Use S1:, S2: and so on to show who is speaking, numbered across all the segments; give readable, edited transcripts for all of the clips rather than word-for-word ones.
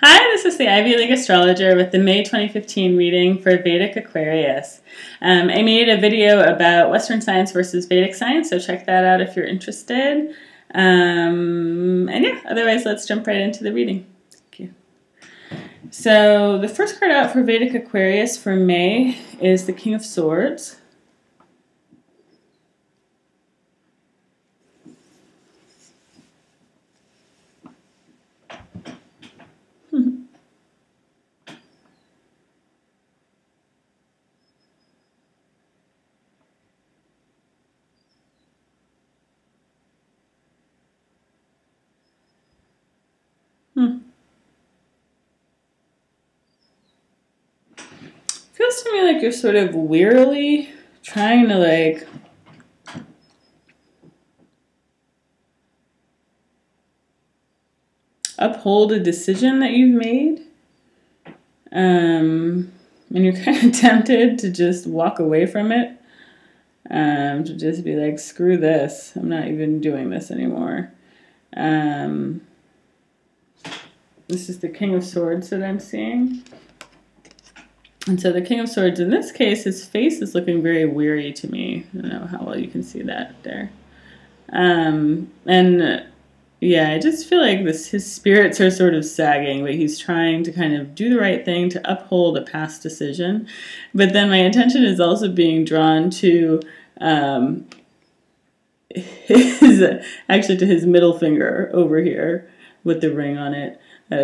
S1: Hi, this is the Ivy League astrologer with the May 2015 reading for Vedic Aquarius. I made a video about Western science versus Vedic science, so check that out if you're interested. And yeah, otherwise let's jump right into the reading. Thank you. So the first card out for Vedic Aquarius for May is the King of Swords. Feels to me like you're sort of wearily trying to uphold a decision that you've made. And you're kind of tempted to just walk away from it. To just be like, screw this. I'm not even doing this anymore. This is the King of Swords that I'm seeing. And so the King of Swords, in this case, his face is looking very weary to me. I don't know how well you can see that there. Yeah, I just feel like his spirits are sort of sagging, but he's trying to kind of do the right thing to uphold a past decision. But then my attention is also being drawn to his middle finger over here with the ring on it.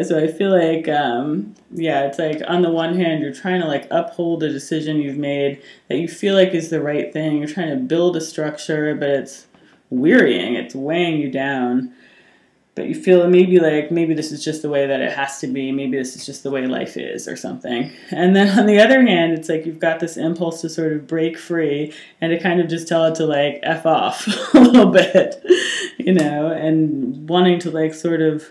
S1: So I feel like, yeah, it's like on the one hand, you're trying to uphold a decision you've made that you feel like is the right thing. You're trying to build a structure, but it's wearying. It's weighing you down. But you feel maybe this is just the way that it has to be. Maybe this is just the way life is or something. And then on the other hand, it's like you've got this impulse to sort of break free and to kind of just tell it to F off a little bit, and wanting to sort of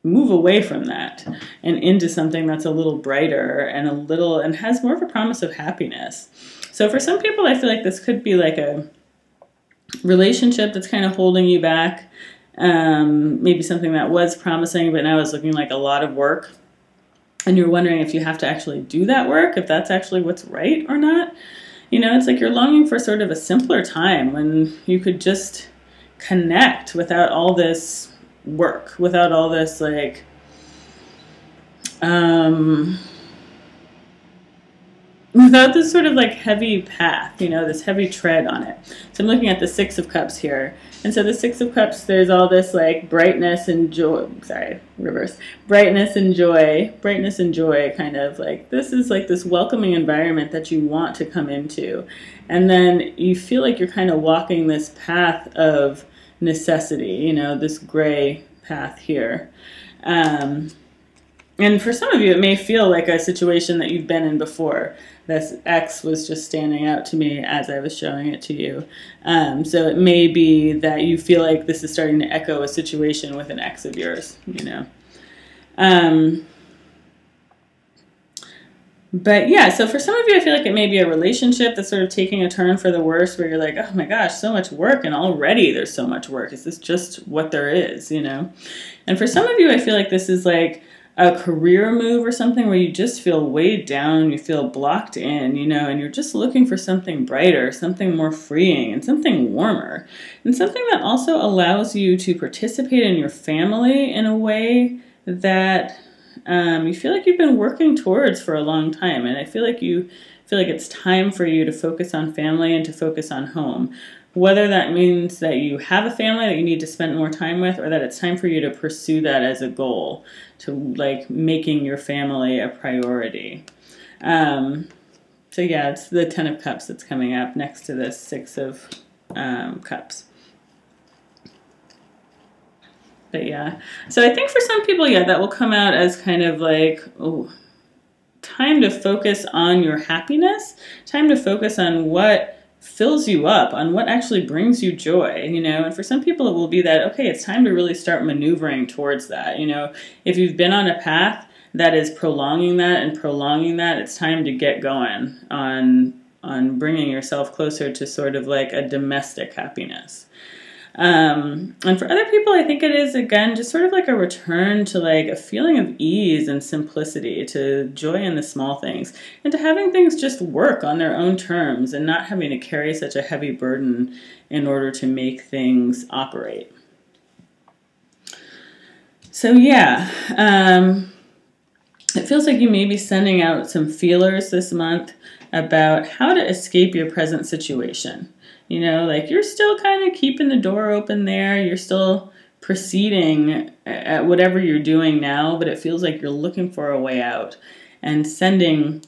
S1: move away from that and into something that's a little brighter and has more of a promise of happiness. So for some people, I feel like this could be like a relationship that's kind of holding you back. Maybe something that was promising, but now is looking like a lot of work. And you're wondering if you have to actually do that work, if that's actually what's right or not. It's like you're longing for sort of a simpler time when you could just connect without all this work, without all this without this sort of heavy path, this heavy tread on it. So I'm looking at the Six of Cups here. And so the Six of Cups, there's all this brightness and joy, brightness and joy kind of this is this welcoming environment that you want to come into. And then you feel like you're kind of walking this path of necessity, this gray path here. And for some of you, it may feel like a situation that you've been in before. This X was just standing out to me as I was showing it to you. So it may be that you feel like this is starting to echo a situation with an ex of yours, But yeah, so for some of you, I feel like it may be a relationship that's sort of taking a turn for the worse, where you're like, oh my gosh, so much work, and already there's so much work. Is this just what there is, And for some of you, I feel like this is like a career move or something where you just feel weighed down, you feel blocked in, and you're just looking for something brighter, something more freeing, and something warmer, and something that also allows you to participate in your family in a way that you feel like you've been working towards for a long time. And I feel like it's time for you to focus on family and to focus on home. Whether that means that you have a family that you need to spend more time with, or that it's time for you to pursue that as a goal, to making your family a priority. So yeah, it's the Ten of Cups that's coming up next to the Six of Cups. But yeah, so I think for some people, yeah, that will come out as kind of time to focus on your happiness, time to focus on what fills you up, on what actually brings you joy, and for some people it will be that, okay, it's time to really start maneuvering towards that, if you've been on a path that is prolonging that, it's time to get going on bringing yourself closer to sort of a domestic happiness. And for other people, I think it is, again, just sort of like a return to like a feeling of ease and simplicity, to joy in the small things, and to having things just work on their own terms and not having to carry such a heavy burden in order to make things operate. So yeah, it feels like you may be sending out some feelers this month about how to escape your present situation. You know, like you're still kind of keeping the door open there. You're still proceeding at whatever you're doing now, but it feels like you're looking for a way out and sending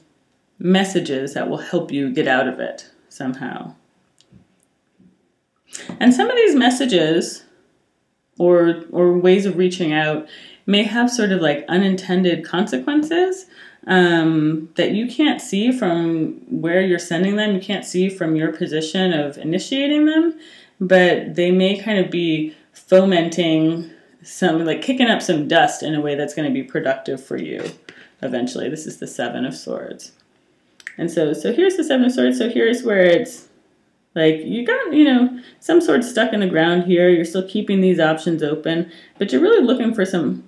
S1: messages that will help you get out of it somehow. And some of these messages or ways of reaching out may have sort of like unintended consequences that you can't see from where you're sending them. You can't see from your position of initiating them, but they may kind of be fomenting some, like kicking up some dust in a way that's going to be productive for you eventually. This is the Seven of Swords. And so here's the Seven of Swords. So here's where it's like you got, you know, some sort stuck in the ground here. You're still keeping these options open, but you're really looking for some.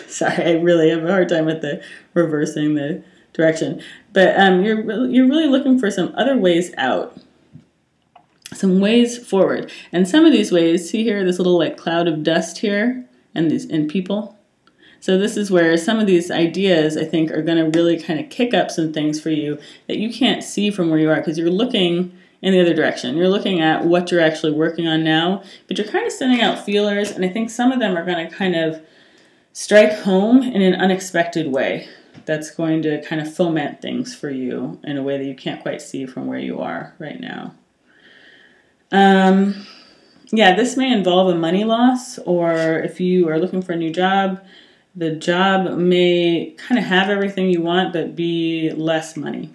S1: Sorry, I really have a hard time with the reversing the direction. But you're really looking for some other ways out, some ways forward. And some of these ways, see here, this little like cloud of dust here, and people. So this is where some of these ideas, I think, are going to really kind of kick up some things for you that you can't see from where you are because you're looking in the other direction. You're looking at what you're actually working on now, but you're kind of sending out feelers, and I think some of them are going to kind of strike home in an unexpected way that's going to kind of foment things for you in a way that you can't quite see from where you are right now. Yeah, this may involve a money loss, or if you are looking for a new job, the job may kind of have everything you want but be less money.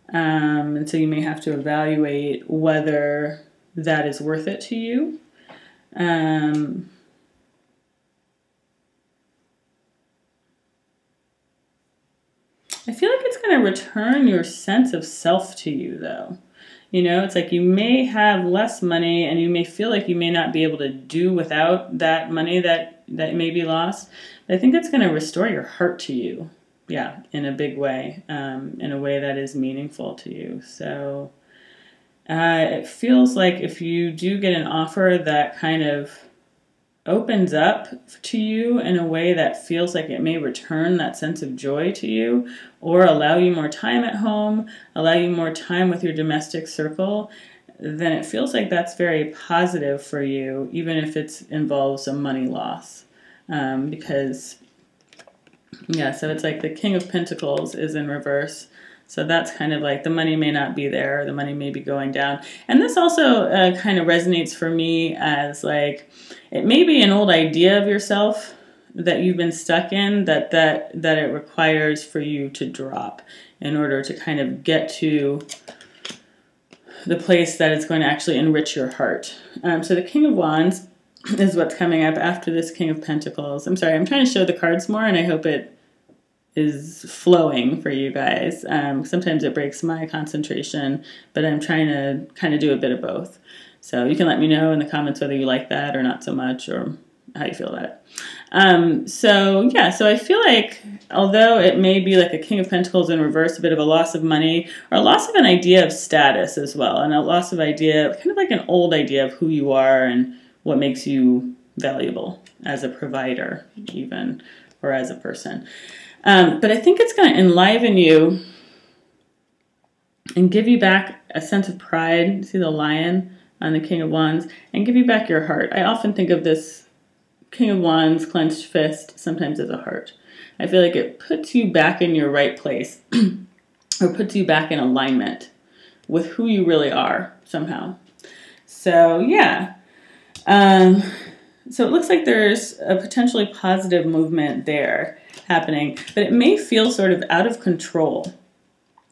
S1: And so you may have to evaluate whether that is worth it to you. I feel like it's going to return your sense of self to you, though. You know, it's like you may have less money and you may feel like you may not be able to do without that money that may be lost. But I think it's going to restore your heart to you, yeah, in a big way, in a way that is meaningful to you. So it feels like if you do get an offer that kind of opens up to you in a way that feels like it may return that sense of joy to you, or allow you more time at home, allow you more time with your domestic circle, then it feels like that's very positive for you, even if it involves a money loss. Because, yeah, so it's like the King of Pentacles is in reverse. So that's kind of like the money may not be there, or the money may be going down. And this also kind of resonates for me as like, it may be an old idea of yourself that you've been stuck in that it requires for you to drop in order to kind of get to the place that is going to actually enrich your heart. So the King of Wands is what's coming up after this King of Pentacles. I'm sorry, I'm trying to show the cards more, and I hope it is flowing for you guys. Sometimes it breaks my concentration, but I'm trying to kind of do a bit of both. So you can let me know in the comments whether you like that or not so much, or how you feel about it. So yeah, so I feel like although it may be like a King of Pentacles in reverse, a bit of a loss of money, or a loss of an idea of status as well, and a loss of idea, kind of like an old idea of who you are and what makes you valuable as a provider even, or as a person. But I think it's going to enliven you and give you back a sense of pride. See the lion on the King of Wands, and give you back your heart. I often think of this King of Wands clenched fist sometimes as a heart. I feel like it puts you back in your right place or puts you back in alignment with who you really are somehow. So yeah. So it looks like there's a potentially positive movement there happening, but it may feel sort of out of control.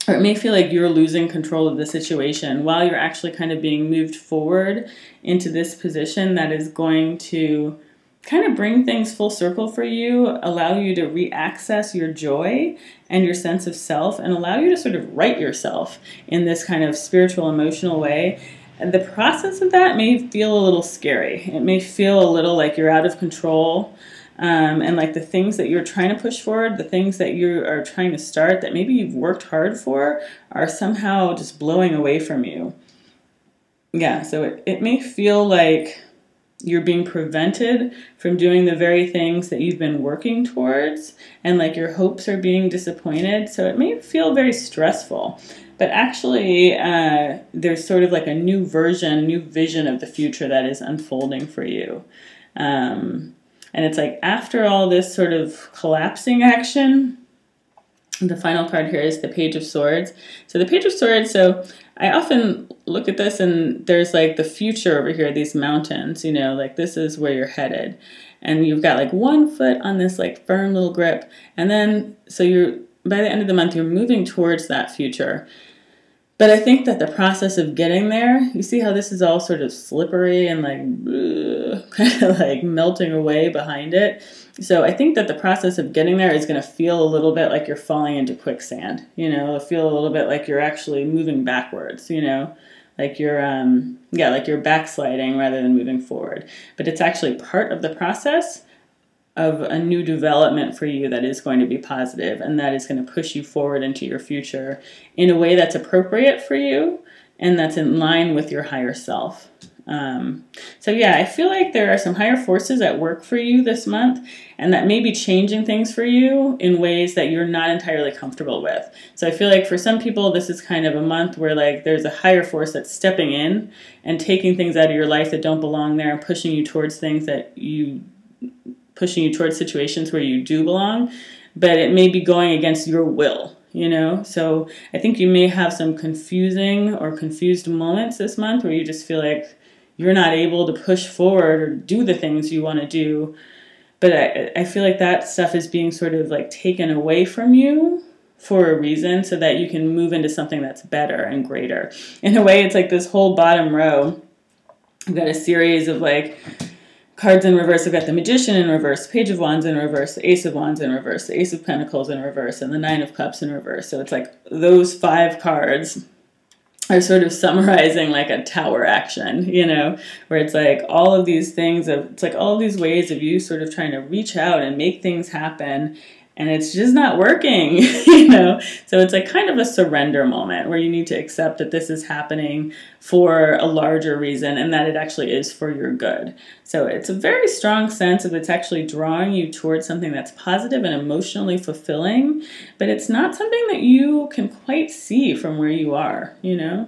S1: Or it may feel like you're losing control of the situation while you're actually kind of being moved forward into this position that is going to kind of bring things full circle for you, allow you to re-access your joy and your sense of self, and allow you to sort of right yourself in this kind of spiritual, emotional way. And the process of that may feel a little scary. It may feel a little like you're out of control. And like the things that you're trying to push forward, the things that you are trying to start that maybe you've worked hard for are somehow just blowing away from you. Yeah, so it may feel like you're being prevented from doing the very things that you've been working towards, and like your hopes are being disappointed. So it may feel very stressful. But actually, there's sort of like a new version, new vision of the future that is unfolding for you. And it's like after all this sort of collapsing action, the final card here is the Page of Swords. So the Page of Swords, so I often look at this and there's like the future over here, these mountains, you know, like this is where you're headed. And you've got like one foot on this like firm little grip. And then, so you're, by the end of the month, you're moving towards that future. But I think that the process of getting there, you see how this is all sort of slippery and like kind of like melting away behind it. So I think that the process of getting there is going to feel a little bit like you're falling into quicksand. You know, it'll feel a little bit like you're actually moving backwards, you know, like you're, like you're backsliding rather than moving forward. But it's actually part of the process of a new development for you that is going to be positive and that is going to push you forward into your future in a way that's appropriate for you and that's in line with your higher self. So yeah, I feel like there are some higher forces at work for you this month and that may be changing things for you in ways that you're not entirely comfortable with. So I feel like for some people, this is kind of a month where like there's a higher force that's stepping in and taking things out of your life that don't belong there and pushing you towards situations where you do belong, but it may be going against your will, you know? So I think you may have some confused moments this month where you just feel like you're not able to push forward or do the things you want to do. But I feel like that stuff is being sort of like taken away from you for a reason so that you can move into something that's better and greater. In a way, it's like this whole bottom row. I've got a series of like cards in reverse. I've got the Magician in reverse, Page of Wands in reverse, the Ace of Wands in reverse, the Ace of Pentacles in reverse, and the Nine of Cups in reverse. So it's like those 5 cards are sort of summarizing like a tower action, you know, where it's like all of these things it's like all of these ways of you sort of trying to reach out and make things happen. And it's just not working, you know? So it's like kind of a surrender moment where you need to accept that this is happening for a larger reason and that it actually is for your good. So it's a very strong sense of it's actually drawing you towards something that's positive and emotionally fulfilling, but it's not something that you can quite see from where you are, you know?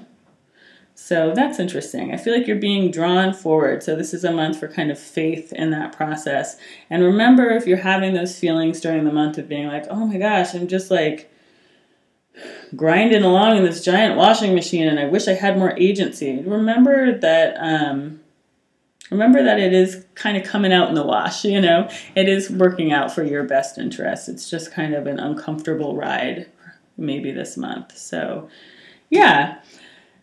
S1: So that's interesting. I feel like you're being drawn forward. So this is a month for kind of faith in that process. And remember, if you're having those feelings during the month of being like, oh my gosh, I'm just like grinding along in this giant washing machine and I wish I had more agency. Remember that it is kind of coming out in the wash, you know? It is working out for your best interest. It's just kind of an uncomfortable ride maybe this month. So yeah.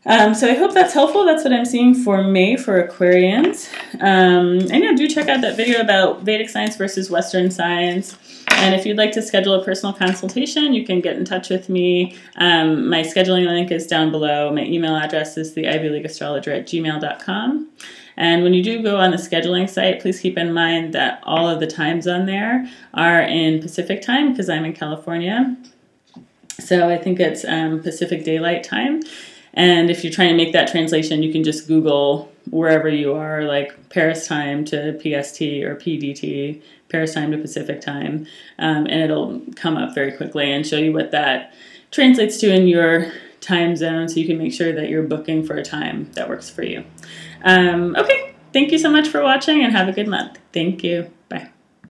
S1: So I hope that's helpful. That's what I'm seeing for May for Aquarians. And yeah, do check out that video about Vedic science versus Western science. And if you'd like to schedule a personal consultation, you can get in touch with me. My scheduling link is down below. My email address is theivyleagueastrologer@gmail.com. And when you do go on the scheduling site, please keep in mind that all of the times on there are in Pacific time because I'm in California. So I think it's Pacific Daylight Time. And if you're trying to make that translation, you can just Google wherever you are, like Paris time to PST or PDT, Paris time to Pacific time, and it'll come up very quickly and show you what that translates to in your time zone so you can make sure that you're booking for a time that works for you. Okay, thank you so much for watching and have a good month. Thank you.